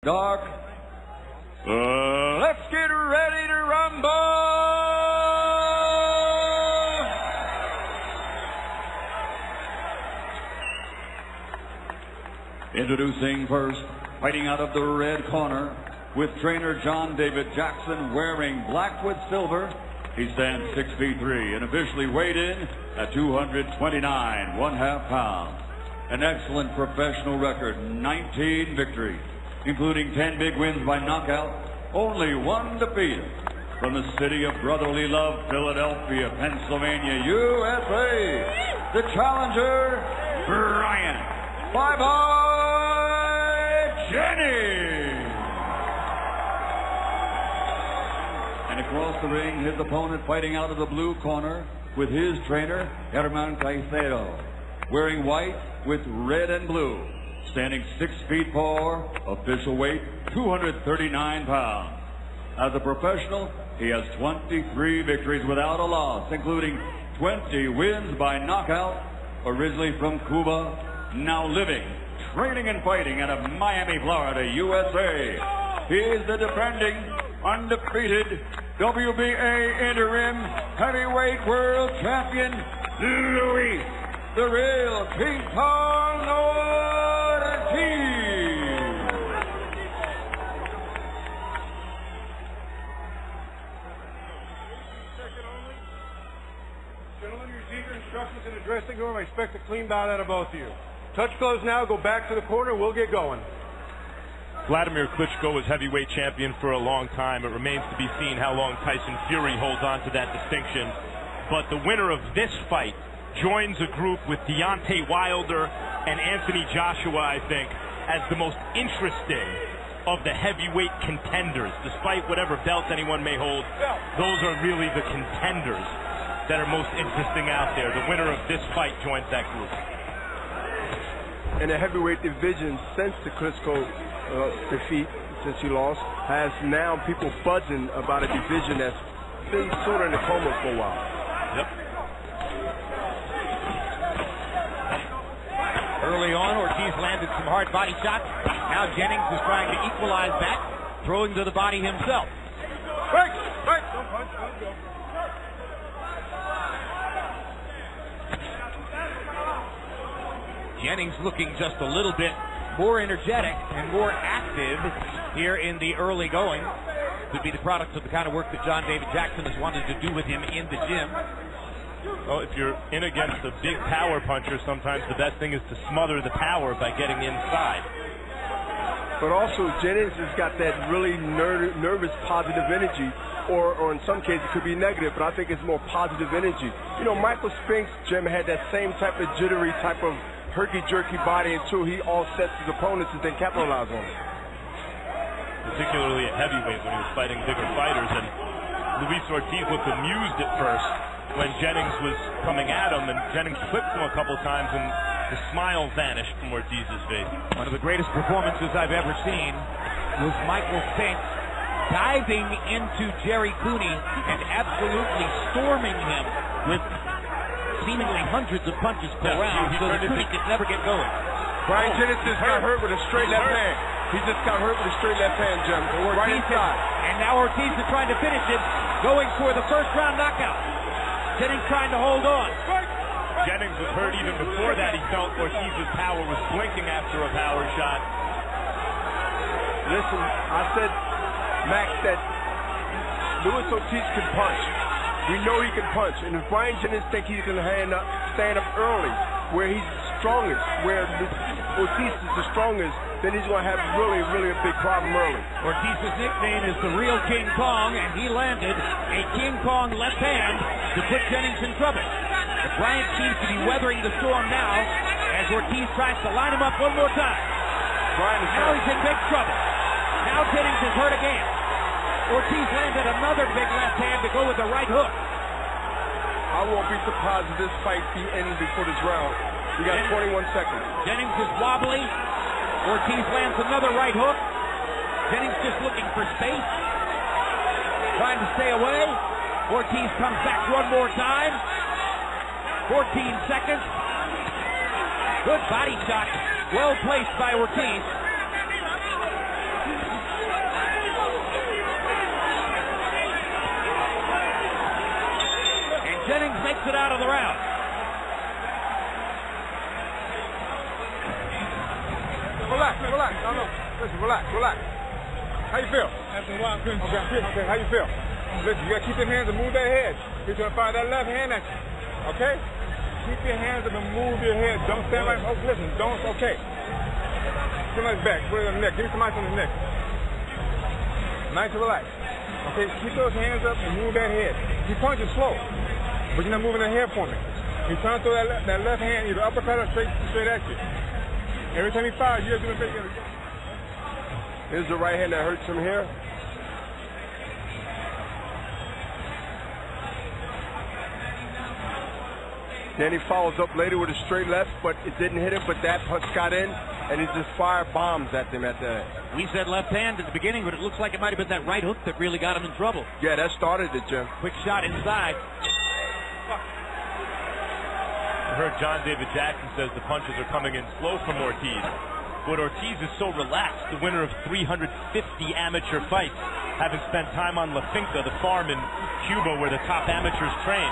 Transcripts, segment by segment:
dark. Let's get ready to rumble! Introducing first, fighting out of the red corner, with trainer John David Jackson wearing black with silver. He stands 6'3" and officially weighed in at 229 1/2 pounds. An excellent professional record, 19 victories, including 10 big wins by knockout, only one defeat. From the city of brotherly love, Philadelphia, Pennsylvania, USA, the challenger, Brian "Bye-bye" Jennings. And across the ring, his opponent fighting out of the blue corner with his trainer, Herman Caicedo, wearing white with red and blue, standing 6'4", official weight 239 pounds. As a professional, he has 23 victories without a loss, including 20 wins by knockout. Originally from Cuba, now living, training and fighting out of Miami, Florida, USA. He is the defending, undefeated WBA interim heavyweight world champion, Luis, the real King Kong Ortiz. Gentlemen, you received your instructions in the dressing room. I expect a clean bout out of both of you. Touch gloves now, go back to the corner, we'll get going. Vladimir Klitschko was heavyweight champion for a long time. It remains to be seen how long Tyson Fury holds on to that distinction. But the winner of this fight joins a group with Deontay Wilder and Anthony Joshua, I think, as the most interesting of the heavyweight contenders. Despite whatever belt anyone may hold, those are really the contenders that are most interesting out there. The winner of this fight joins that group. In the heavyweight division, since the Klitschko defeat, since he lost, has now people buzzing about a division that's been sort of in a coma for a while. Yep. Early on, Ortiz landed some hard body shots. Now Jennings is trying to equalize that, throwing to the body himself. Break! Break! Don't punch, don't go. Jennings looking just a little bit more energetic and more active here in the early going. Could be the product of the kind of work that John David Jackson has wanted to do with him in the gym. Well, if you're in against a big power puncher, sometimes the best thing is to smother the power by getting inside. But also, Jennings has got that really nervous, positive energy, or in some cases it could be negative, but I think it's more positive energy. You know, Michael Spink's gym had that same type of jittery type of herky-jerky body until he offsets his opponents and then capitalize on it. Particularly at heavyweight when he was fighting bigger fighters, and Luis Ortiz looked amused at first when Jennings was coming at him, and Jennings flipped him a couple times and the smile vanished from Ortiz's face. One of the greatest performances I've ever seen was Michael Spink diving into Jerry Cooney and absolutely storming him with seemingly hundreds of punches per round, so that Cooney could never get going. Brian Jennings just got hurt with a straight left hand. He just got hurt with a straight left hand, Jim. Right inside. And now Ortiz is trying to finish it, going for the first round knockout. Jennings trying to hold on. Jennings was hurt even before that. He felt Ortiz's power was blinking after a power shot. Listen, I said, Max, that Luis Ortiz can punch. We know he can punch. And if Brian Jennings thinks he can stand up early, where he's strongest, where Ortiz is the strongest, then he's going to have really, really a big problem early. Ortiz's nickname is the real King Kong, and he landed a King Kong left hand to put Jennings in trouble. But Bryant seems to be weathering the storm now as Ortiz tries to line him up one more time. Now he's in big trouble. Now Jennings is hurt again. Ortiz landed another big left hand to go with the right hook. I won't be surprised if this fight be ended before this round. We got 21 seconds. Jennings is wobbly. Ortiz lands another right hook. Jennings just looking for space, trying to stay away. Ortiz comes back one more time. 14 seconds. Good body shot. Well placed by Ortiz. relax. How you feel? Okay, how you feel? Listen, you gotta keep your hands and move that head. He's gonna fire that left hand at you. Okay? Keep your hands up and move your head. Don't stand like, oh, listen, don't, okay. Put it on his back, put it on the neck. Give me some ice on his neck. Nice and relax. Okay, keep those hands up and move that head. He punches slow, but you're not moving the head for me. He's trying to throw that left hand, either uppercut or straight at you. Every time he fires, you have to do it. Here's the right hand that hurts him here. Then he follows up later with a straight left, but it didn't hit him, but that punch got in, and he just fired bombs at them at the end. We said left hand at the beginning, but it looks like it might have been that right hook that really got him in trouble. Yeah, that started it, Jim. Quick shot inside. I heard John David Jackson says the punches are coming in slow from Ortiz. But Ortiz is so relaxed, the winner of 350 amateur fights, having spent time on La Finca, the farm in Cuba where the top amateurs train,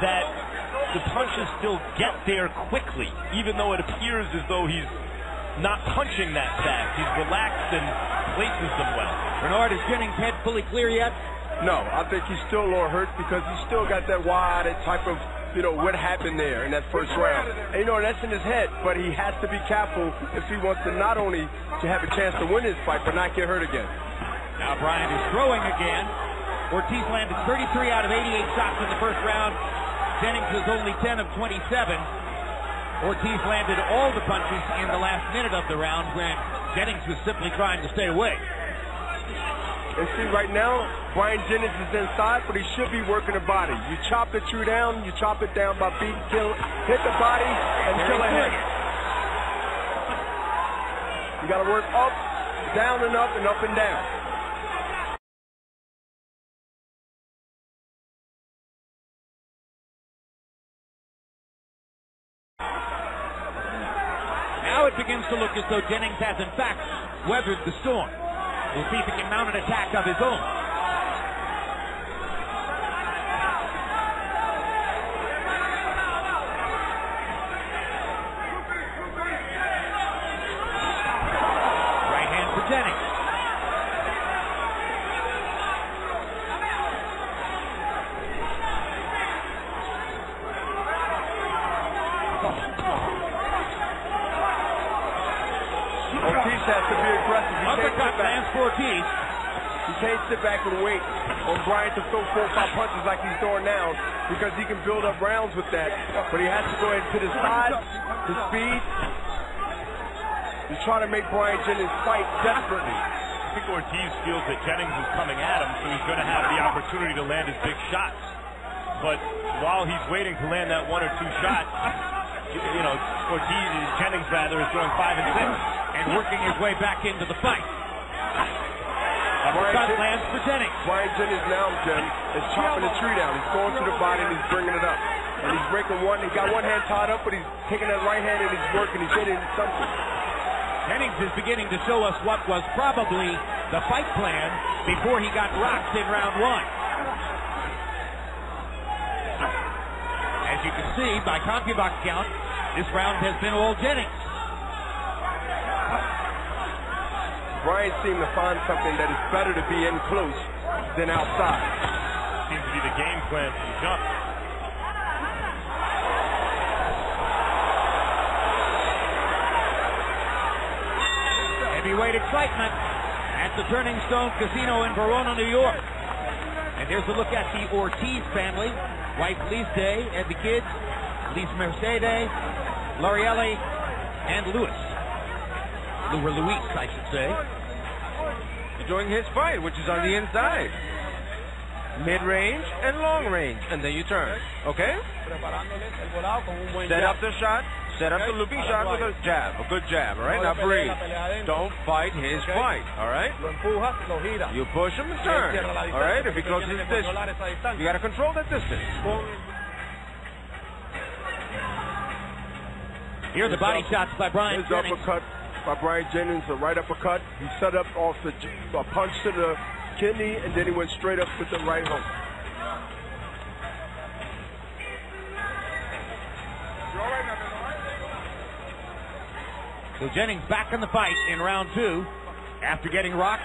that the punches still get there quickly, even though it appears as though he's not punching that fast. He's relaxed and places them well. Bernard, is Jennings' head fully clear yet? No, I think he's still a little hurt because he's still got that wide type of, what happened there in that first round. And, that's in his head, but he has to be careful if he wants to not only to have a chance to win this fight, but not get hurt again. Now Bryant is throwing again. Ortiz landed 33 out of 88 shots in the first round. Jennings was only 10 of 27. Ortiz landed all the punches in the last minute of the round when Jennings was simply trying to stay away. And see, right now, Brian Jennings is inside, but he should be working the body. You chop the tree down, you chop it down by hit the body, and kill a head. You got to work up, down and up and down. Now it begins to look as though Jennings has in fact weathered the storm. We'll see if he can mount an attack of his own. Right hand for Jennings. Ortiz has to be aggressive. Uppercut lands for Ortiz. He can't sit back and wait on Bryant to throw 4 or 5 punches like he's doing now because he can build up rounds with that. But he has to go ahead and put his side, his speed, to try to make Brian Jennings fight desperately. I think Ortiz feels that Jennings is coming at him, so he's going to have the opportunity to land his big shots. But while he's waiting to land that 1 or 2 shots, Jennings is throwing 5 and 6. And working his way back into the fight. Uppercut lands for Jennings. Brian Jennings now, Jim, is chopping the tree down. He's going to the body and he's bringing it up. And he's breaking one. He got one hand tied up, but he's taking that right hand and he's working. He's hitting something. Jennings is beginning to show us what was probably the fight plan before he got rocked in round 1. As you can see, by CompuBox count, this round has been all Jennings. Brian seemed to find something that is better to be in close than outside. Seems to be the game plan from the jump. Heavyweight excitement at the Turning Stone Casino in Verona, New York. And there's a look at the Ortiz family. Wife Lise and the kids, Lise Mercedes, Lorielli, and Luis, I should say. Doing his fight, which is on the inside. Mid-range and long range, and then you turn. Okay? Set up the shot. Set up the looping shot with a jab, a good jab. All right? Now breathe. Don't fight his fight. All right? You push him and turn. All right? If he closes his distance, you got to control that distance. Here are the body shots by Brian Jennings. Uppercut by Brian Jennings, a right uppercut. He set up off a punch to the kidney, and then he went straight up with the right hook. So Jennings back in the fight in round 2. after getting rocked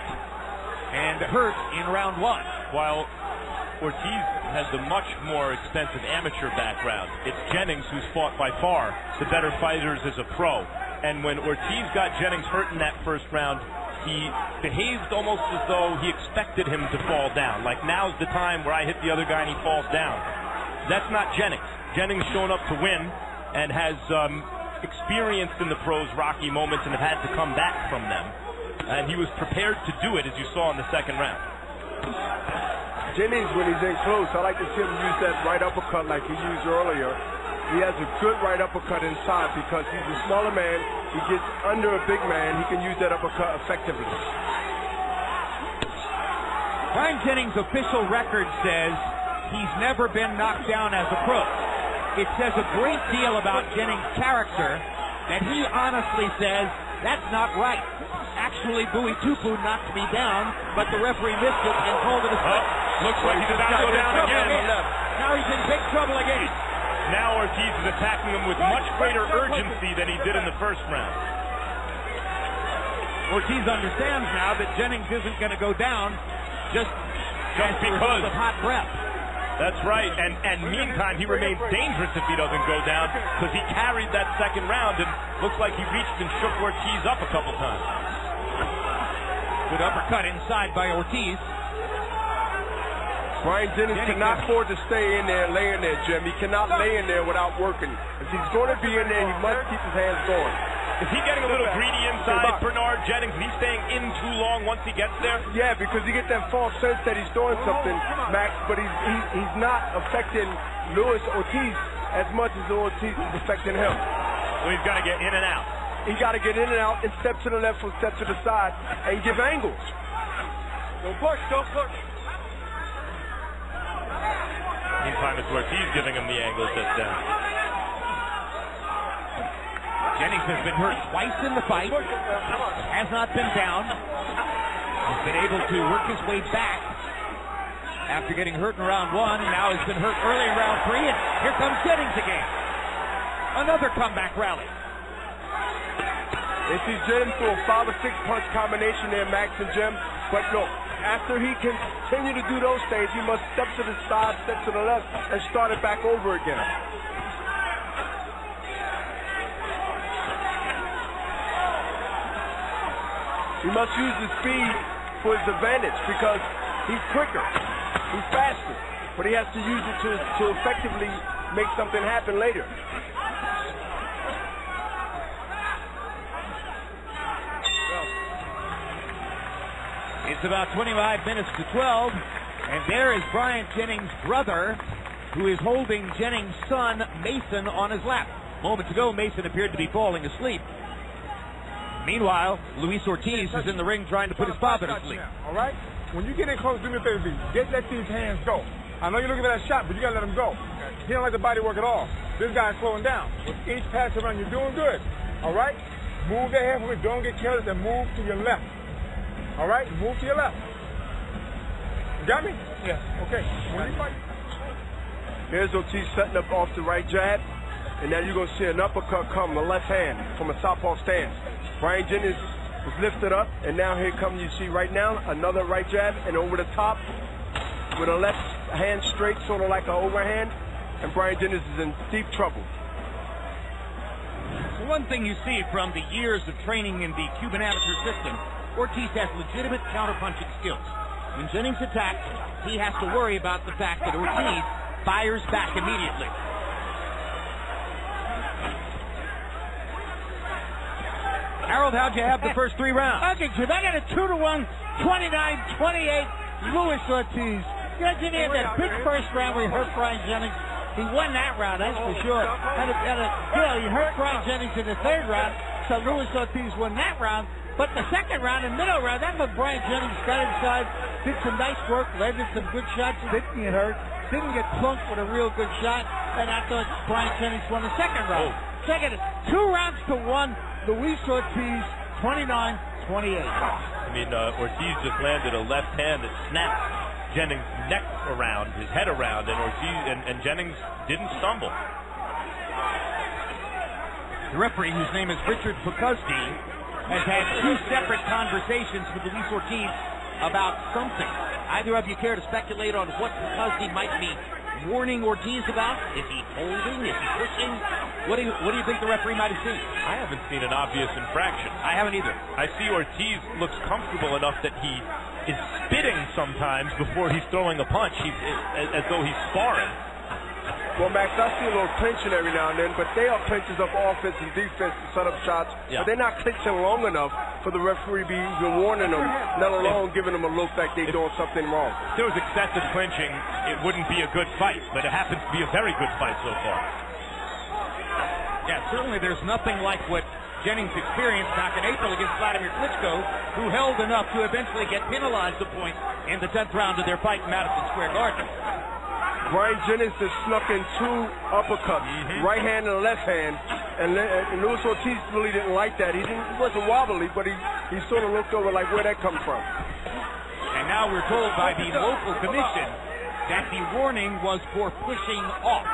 and hurt in round 1. While Ortiz has a much more extensive amateur background, it's Jennings who's fought by far the better fighters as a pro. And when Ortiz got Jennings hurt in that first round, he behaved almost as though he expected him to fall down. Like, now's the time where I hit the other guy and he falls down. That's not Jennings. Jennings shown up to win and has experienced in the pros rocky moments and have had to come back from them. And he was prepared to do it, as you saw in the second round. Jennings, when he's in close, I like to see him use that right uppercut like he used earlier. He has a good right uppercut inside because he's a smaller man. He gets under a big man. He can use that uppercut effectively. Brian Jennings' official record says he's never been knocked down as a pro. It says a great deal about Jennings' character that he honestly says that's not right. Actually, Bowie Tupu knocked me down, but the referee missed it and called it a split. Looks like he's about to go down again. Now he's in big trouble again. Now Ortiz is attacking him with much greater urgency than he did in the first round. Ortiz understands now that Jennings isn't going to go down just because of hot breath. That's right, and meantime, he remains dangerous if he doesn't go down because he carried that second round and looks like he reached and shook Ortiz up a couple times. Good uppercut inside by Ortiz. Brian Jennings cannot afford to stay in there and lay in there, Jim. He cannot lay in there without working. If he's going to be in there, he must keep his hands going. Is he getting a little greedy inside, Bernard Jennings? Is he staying in too long once he gets there? Yeah, because you get that false sense that he's doing something, Max, but he's not affecting Luis Ortiz as much as Ortiz is affecting him. So he's got to get in and out. He got to get in and out and step to the left or step to the side and give angles. Don't push, don't push. Meantime, it's Ortiz giving him the angles that's down. Jennings has been hurt twice in the fight, has not been down. He's been able to work his way back after getting hurt in round 1, and now he's been hurt early in round 3, and here comes Jennings again. Another comeback rally. They see Jennings through a 5 or 6 punch combination there, Max and Jim, but look, after he can continue to do those things, he must step to the side, step to the left, and start it back over again. He must use his speed for his advantage because he's quicker, he's faster, but he has to use it to effectively make something happen later. It's about 25 minutes to 12, and there is Brian Jennings' brother, who is holding Jennings' son, Mason, on his lap. Moments ago, Mason appeared to be falling asleep. Meanwhile, Luis Ortiz is in the ring trying to put his father to sleep. All right? When you get in close, do me a favor, let these hands go. I know you're looking for that shot, but you got to let him go. He don't like the body work at all. This guy's slowing down. With each pass around, you're doing good. All right? Move that head for me. Don't get careless and move to your left. All right? Move to your left. You got me? Yeah. Okay. Here's Ortiz setting up off the right jab, and now you're going to see an uppercut come, the left hand from a southpaw stance. Brian Jennings was lifted up, and now here comes, you see right now, another right jab, and over the top with a left hand straight, sort of like an overhand, and Brian Jennings is in deep trouble. One thing you see from the years of training in the Cuban amateur system, Ortiz has legitimate counterpunching skills. When Jennings attacks, he has to worry about the fact that Ortiz fires back immediately. Harold, how'd you have the first 3 rounds? Okay, Jim, I got a 2-1, 29-28, Luis Ortiz. You know, Jimmy had that big first round where he hurt Brian Jennings. He won that round, that's for sure. He hurt Brian Jennings in the 3rd round, so Luis Ortiz won that round. But the 2nd round and middle round, that's when Brian Jennings got inside, did some nice work, landed some good shots, didn't get hurt, didn't get plunked with a real good shot, and I thought Brian Jennings won the 2nd round. So I got it 2-1, Luis Ortiz, 29-28. I mean, Ortiz just landed a left hand that snapped Jennings' neck around, his head around, and Ortiz and Jennings didn't stumble. The referee, whose name is Richard Fukuzdi, has had two separate conversations with Luis Ortiz about something. Either of you care to speculate on what Pukowski might be warning Ortiz about? Is he holding? Is he pushing? What do you think the referee might have seen? I haven't seen an obvious infraction. I haven't either. I see Ortiz looks comfortable enough that he is spitting sometimes before he's throwing a punch. As though he's sparring. Well, Max, I see a little clinching every now and then, but they are clinches of offense and defense to set up shots. Yeah. But they're not clinching long enough for the referee to be even warning them, let alone giving them a look like they're doing something wrong. If there was excessive clinching, it wouldn't be a good fight, but it happens to be a very good fight so far. Yeah, certainly there's nothing like what Jennings experienced back in April against Vladimir Klitschko, who held enough to eventually get penalized a point in the 10th round of their fight in Madison Square Garden. Brian Jennings just snuck in two uppercuts, right hand and left hand, and Luis Ortiz really didn't like that. He wasn't wobbly, but he sort of looked over like, where'd that come from? And now we're told by the local commission that the warning was for pushing off.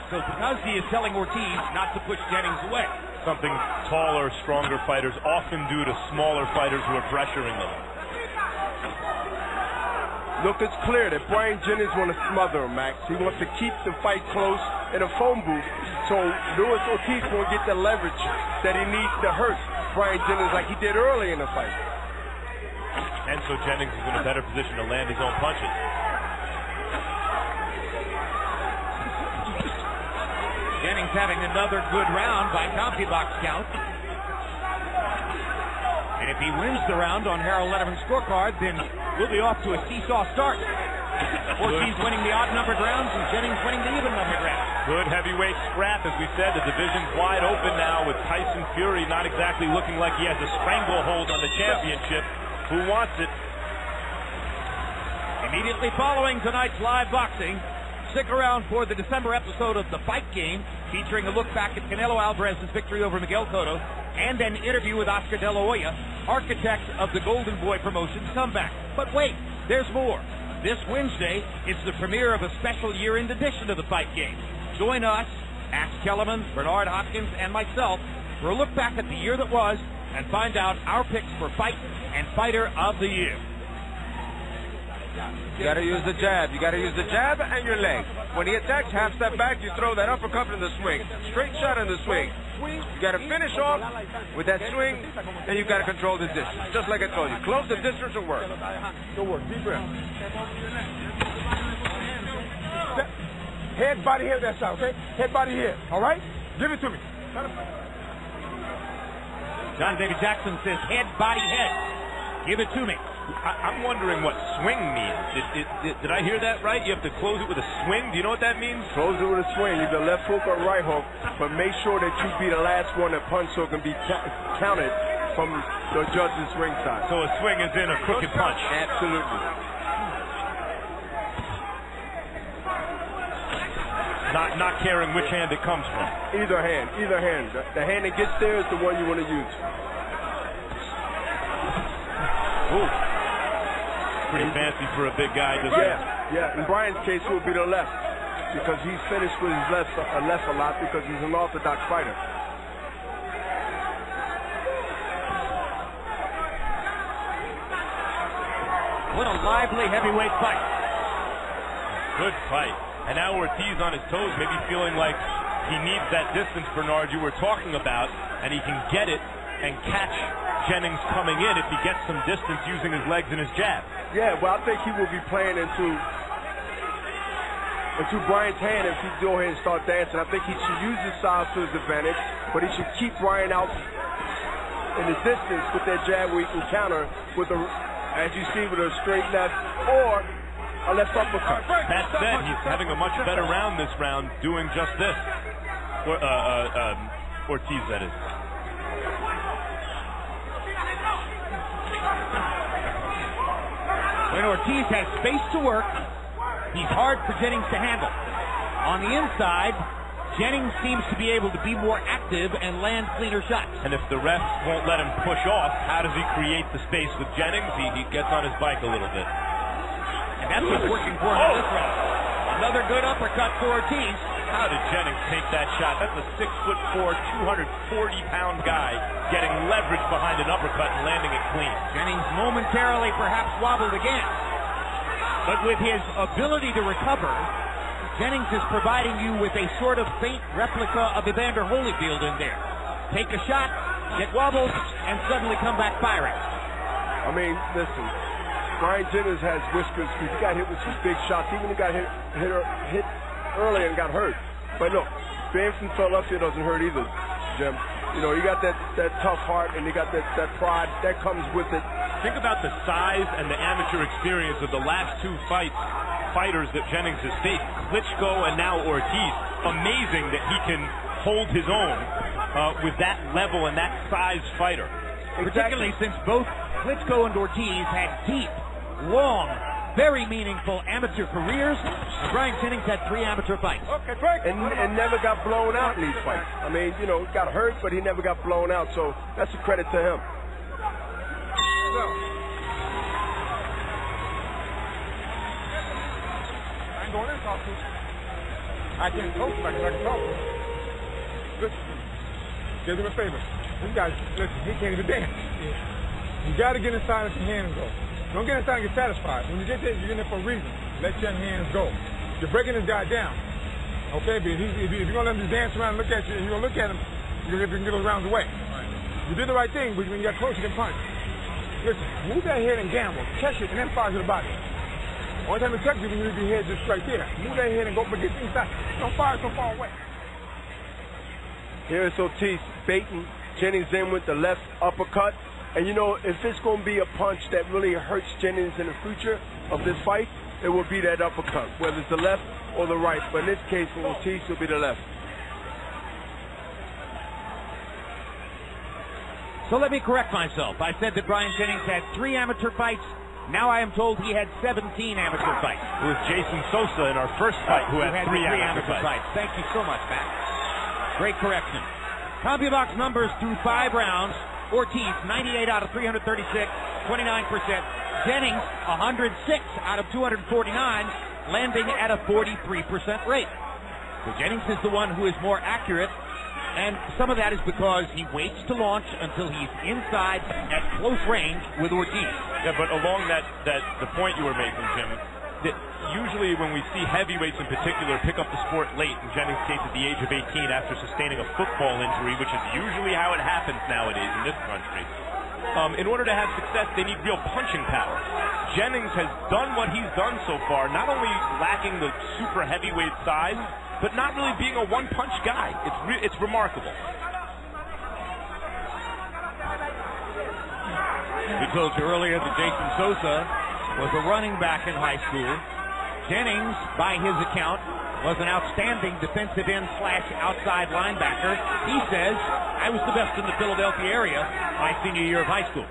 So Pukowski is telling Ortiz not to push Jennings away. Something taller, stronger fighters often do to smaller fighters who are pressuring them. Look, it's clear that Brian Jennings wants to smother him, Max. He wants to keep the fight close in a phone booth, so Luis Ortiz won't get the leverage that he needs to hurt Brian Jennings like he did early in the fight. And so Jennings is in a better position to land his own punches. Jennings having another good round by CompuBox count. And if he wins the round on Harold Letterman's scorecard, then we'll be off to a seesaw start. Ortiz winning the odd-numbered rounds and Jennings winning the even-numbered rounds. Good heavyweight scrap, as we said. The division's wide open now with Tyson Fury not exactly looking like he has a stranglehold on the championship. Who wants it? Immediately following tonight's live boxing, stick around for the December episode of The Fight Game, featuring a look back at Canelo Alvarez's victory over Miguel Cotto, and an interview with Oscar De La Hoya, architect of the Golden Boy Promotions comeback. But wait, there's more. This Wednesday, it's the premiere of a special year-end edition of The Fight Game. Join us, Ash Kellerman, Bernard Hopkins, and myself for a look back at the year that was and find out our picks for Fight and Fighter of the Year. You got to use the jab. You got to use the jab and your leg. When he attacks, half step back, you throw that uppercut in the swing. Straight shot in the swing. You got to finish off with that swing, and you got to control the distance. Just like I told you. Close the distance and work. Go work. Deep breath. Head, body, head, that side, okay? Head, body, head. All right? Give it to me. John David Jackson says head, body, head. Give it to me. I'm wondering what swing means. Did I hear that right? You have to close it with a swing? Do you know what that means? Close it with a swing, either left hook or right hook, but make sure that you be the last one that punch so it can be counted from the judge's ringside. So a swing is in a crooked punch. Absolutely. Not caring which hand it comes from. Either hand, either hand. The hand that gets there is the one you want to use. Ooh. Pretty fancy for a big guy. Yeah. In Brian's case, it would be the left because he's finished with his left a lot because he's an orthodox fighter. What a lively heavyweight fight. Good fight. And now Ortiz on his toes, maybe feeling like he needs that distance, Bernard, you were talking about, and he can get it and catch Jennings coming in if he gets some distance using his legs and his jab. Yeah, well, I think he will be playing into Brian's hand if he go ahead and start dancing. I think he should use his size to his advantage, but he should keep Brian out in the distance with that jab where he can counter with a, as you see, with a straight left or a left uppercut. That said, he's having a much better round this round doing just this. Ortiz, that is. When Ortiz has space to work, he's hard for Jennings to handle. On the inside, Jennings seems to be able to be more active and land cleaner shots. And if the refs won't let him push off, how does he create the space with Jennings? He gets on his bike a little bit. And that's what's working for him in this round. Another good uppercut for Ortiz. How did Jennings take that shot? That's a 6'4", 240-pound guy getting leverage behind an uppercut and landing it clean. Jennings momentarily perhaps wobbled again. But with his ability to recover, Jennings is providing you with a sort of faint replica of Evander Holyfield in there. Take a shot, get wobbled, and suddenly come back firing. I mean, listen, Brian Jennings has whiskers because he got hit with some big shots. Even he got hit early and got hurt. But look, being from Philadelphia doesn't hurt either, Jim. You know, you got that tough heart and you got that pride that comes with it. Think about the size and the amateur experience of the last two fighters that Jennings has faced, Klitschko and now Ortiz. Amazing that he can hold his own with that level and that size fighter. Exactly. Particularly since both Klitschko and Ortiz had deep, long, very meaningful amateur careers. Brian Jennings had 3 amateur fights. Okay, great. And never got blown out in these fights. I mean, you know, got hurt, but he never got blown out, so that's a credit to him. I ain't going in and talk to him. I can't coach like I can talk to him. Listen, do him a favor. This guy, listen, he can't even dance. You got to get inside and let your hands go. Don't get inside and get satisfied. When you get there, you're in there for a reason. Let your hands go. You're breaking this guy down. Okay, but if you're going to let him just dance around and look at you, and you're going to look at him, you're going to get those rounds away. You did the right thing, but when you got close, you can punch. Listen, move that head and gamble. Catch it and then fire to the body. Only time it touches you when you leave your head just right there. Move that head and go, but get inside. Don't fire so far away. Here is Ortiz baiting Jennings in with the left uppercut. And you know, if it's going to be a punch that really hurts Jennings in the future of this fight, it will be that uppercut, whether it's the left or the right. But in this case, for Ortiz, it will be the left. So let me correct myself. I said that Brian Jennings had 3 amateur fights. Now I am told he had 17 amateur fights. It was Jason Sosa in our first fight who had 3 amateur fights. Thank you so much, Matt. Great correction. CompuBox numbers through 5 rounds. Ortiz, 98 out of 336, 29%. Jennings, 106 out of 249, landing at a 43% rate. So Jennings is the one who is more accurate. And some of that is because he waits to launch until he's inside at close range with Ortiz. Yeah, but along the point you were making, Jim, that usually when we see heavyweights in particular pick up the sport late, in Jennings' case at the age of 18 after sustaining a football injury, which is usually how it happens nowadays in this country, in order to have success, they need real punching power. Jennings has done what he's done so far, not only lacking the super heavyweight size, but not really being a one-punch guy. It's remarkable. We told you earlier that Jason Sosa was a running back in high school. Jennings, by his account, was an outstanding defensive end / outside linebacker. He says, I was the best in the Philadelphia area my senior year of high school.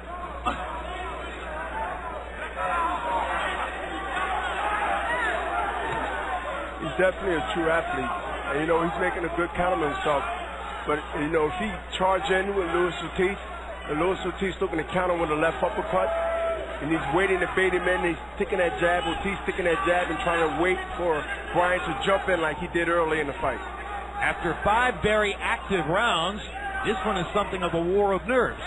He's definitely a true athlete. And, you know, he's making a good count on himself. But, you know, if he charged in with Luis Ortiz, and Luis Ortiz looking to counter with a left uppercut, and he's waiting to bait him in, he's sticking that jab, Ortiz sticking that jab and trying to wait for Brian to jump in like he did early in the fight. After 5 very active rounds, this one is something of a war of nerves.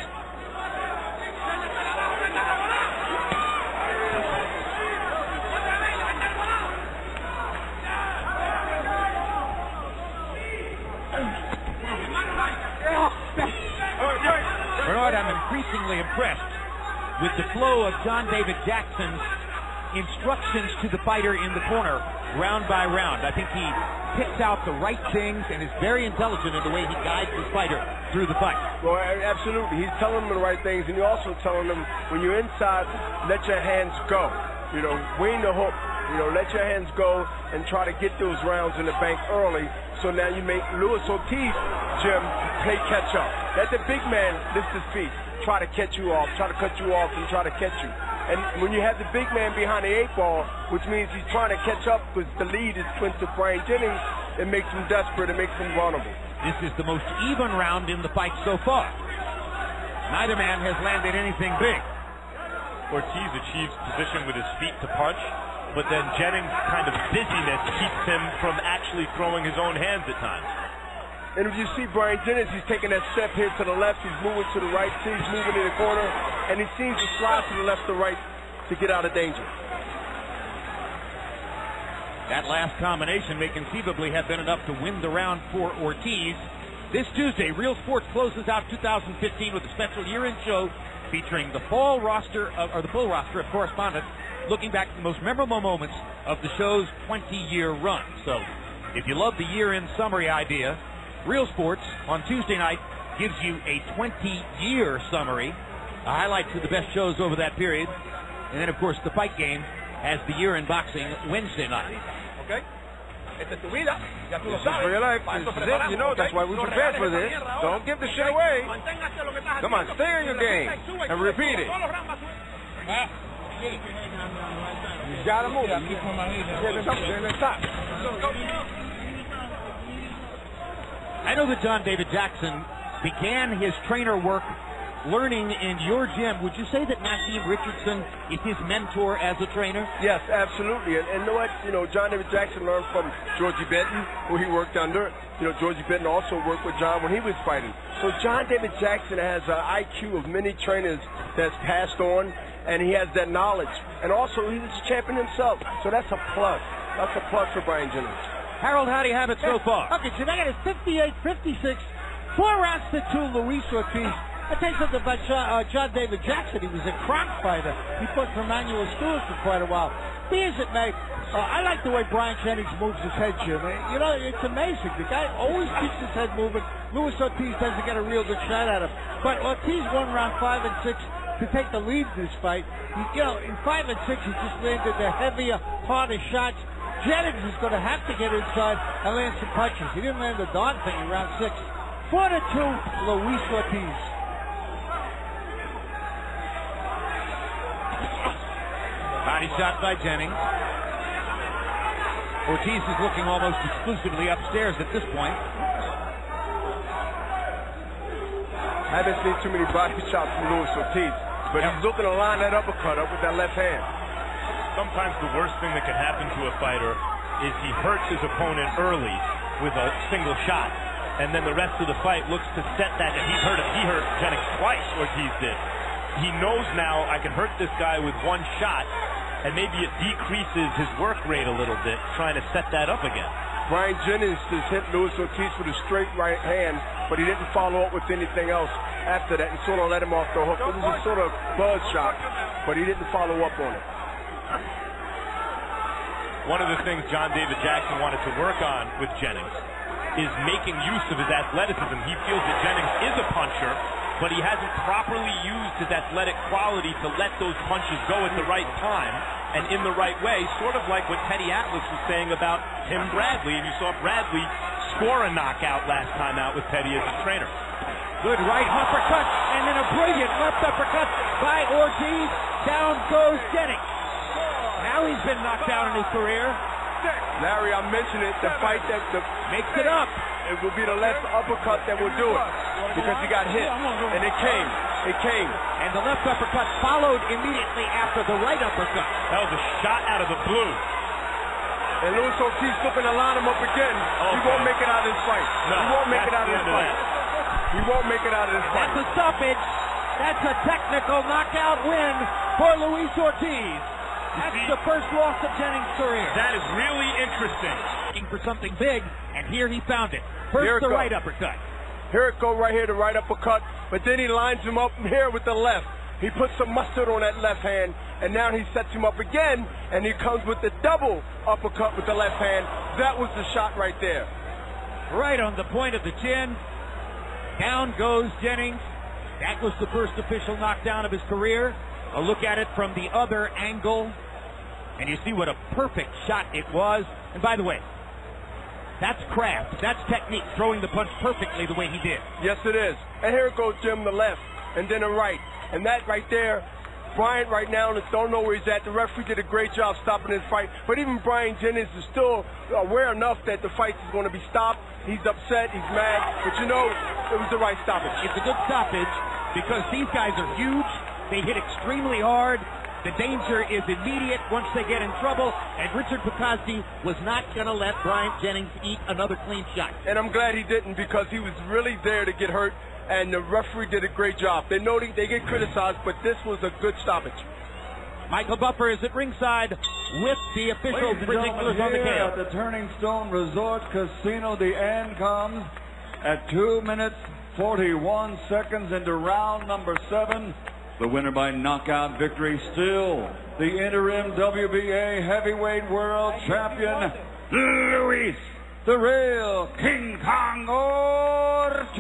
Bernard, I'm increasingly impressed with the flow of John David Jackson's instructions to the fighter in the corner, round by round. I think he picks out the right things and is very intelligent in the way he guides the fighter through the fight. Well, absolutely. He's telling them the right things, and you're also telling them, when you're inside, let your hands go. You know, wing the hook. You know, let your hands go and try to get those rounds in the bank early. So now you make Luis Ortiz, Jim, play catch up. Let the big man lift his feet, try to catch you off, try to cut you off, and try to catch you. And when you have the big man behind the 8-ball, which means he's trying to catch up because the lead is went to Brian Jennings, it makes him desperate, it makes him vulnerable. This is the most even round in the fight so far. Neither man has landed anything big. Ortiz achieves position with his feet to punch. but then Jennings' kind of busyness keeps him from actually throwing his own hands at times. And if you see Brian Jennings, he's taking that step here to the left, he's moving to the right, he's moving in the corner, and he seems to slide to the left or right to get out of danger. That last combination may conceivably have been enough to win the round for Ortiz. This Tuesday, Real Sports closes out 2015 with a special year-end show featuring the full roster of correspondents looking back at the most memorable moments of the show's 20-year run. So, if you love the year-end summary idea, Real Sports on Tuesday night gives you a 20-year summary, a highlight to the best shows over that period, and then, of course, the fight game has the year-end boxing Wednesday night. Okay? This is for your life. This is it. You know, that's why we prepared for this. Don't give the shit away. Come on, stay on your game and repeat it. You gotta move. I know that John David Jackson began his trainer work learning in your gym. Would you say that Naheem Richardson is his mentor as a trainer? Yes, absolutely. And you know what? You know, John David Jackson learned from Georgie Benton, who he worked under. You know, Georgie Benton also worked with John when he was fighting. So John David Jackson has an IQ of many trainers that's passed on, and he has that knowledge. And also, he's a champion himself. So that's a plus. That's a plus for Brian Jennings. Harold, how do you have it so far? Okay, so I got it 58-56. 4 rounds to 2, Luis Ortiz. I tell you something about John David Jackson. He was a Kronk fighter. He fought for Emmanuel Stewart for quite a while. Be as it may, I like the way Brian Jennings moves his head, Jim. You know, it's amazing. The guy always keeps his head moving. Luis Ortiz doesn't get a real good shot at him. But Ortiz won round 5 and 6 to take the lead in this fight. You know, in 5 and 6, he just landed the heavier, harder shots. Jennings is going to have to get inside and land some punches. He didn't land a darn thing in round 6. 4-2, Luis Ortiz. Body shot by Jennings. Ortiz is looking almost exclusively upstairs at this point. I haven't seen too many body shots from Luis Ortiz, but he's looking to line that uppercut up with that left hand. Sometimes the worst thing that can happen to a fighter is he hurts his opponent early with a single shot, and then the rest of the fight looks to set that. And he hurt Jennings twice, Ortiz did. He knows now I can hurt this guy with one shot, and maybe it decreases his work rate a little bit, trying to set that up again. Brian Jennings just hit Luis Ortiz with a straight right hand, but he didn't follow up with anything else after that and sort of let him off the hook. It was a sort of buzz shot, but he didn't follow up on it. One of the things John David Jackson wanted to work on with Jennings is making use of his athleticism. He feels that Jennings is a puncher, but he hasn't properly used his athletic quality to let those punches go at the right time and in the right way, sort of like what Teddy Atlas was saying about Tim Bradley, and you saw Bradley score a knockout last time out with Teddy as his trainer. Good right uppercut, and then a brilliant left uppercut by Ortiz. Down goes Jennings. Now he's been knocked down in his career. Larry, I mentioned it, the fight that makes it up. It will be the left uppercut that will do it, because he got hit, and it came. And the left uppercut followed immediately after the right uppercut. That was a shot out of the blue. And Luis Ortiz looking to line him up again. He won't make it out of this fight. No, he won't make it out of this fight. He won't make it out of this fight. That's a stoppage. That's a technical knockout win for Luis Ortiz. That's the first loss of Jennings' career. That is really interesting. Looking for something big, and here he found it. First the right uppercut. Here it go right here, the right uppercut, but then he lines him up here with the left. He puts some mustard on that left hand, and now he sets him up again, and he comes with the double uppercut with the left hand. That was the shot right there. Right on the point of the chin. Down goes Jennings. That was the first official knockdown of his career. A look at it from the other angle, and you see what a perfect shot it was. And by the way, that's craft. That's technique, throwing the punch perfectly the way he did. Yes, it is. And here it goes, Jim, the left, and then the right. And that right there, Brian right now don't know where he's at. The referee did a great job stopping his fight. But even Brian Jennings is still aware enough that the fight is going to be stopped. He's upset. He's mad. But, you know, it was the right stoppage. It's a good stoppage because these guys are huge. They hit extremely hard. The danger is immediate once they get in trouble, and Richard Picosdi was not going to let Bryant Jennings eat another clean shot. And I'm glad he didn't, because he was really there to get hurt, and the referee did a great job. They know they get criticized, but this was a good stoppage. Michael Buffer is at ringside with the officials Ladies and bringing gentlemen, on the here scale. at the Turning Stone Resort Casino, the end comes at 2 minutes 41 seconds into round number 7. The winner by knockout victory, still the interim WBA heavyweight world champion, Luis the Real King Kong Ortiz.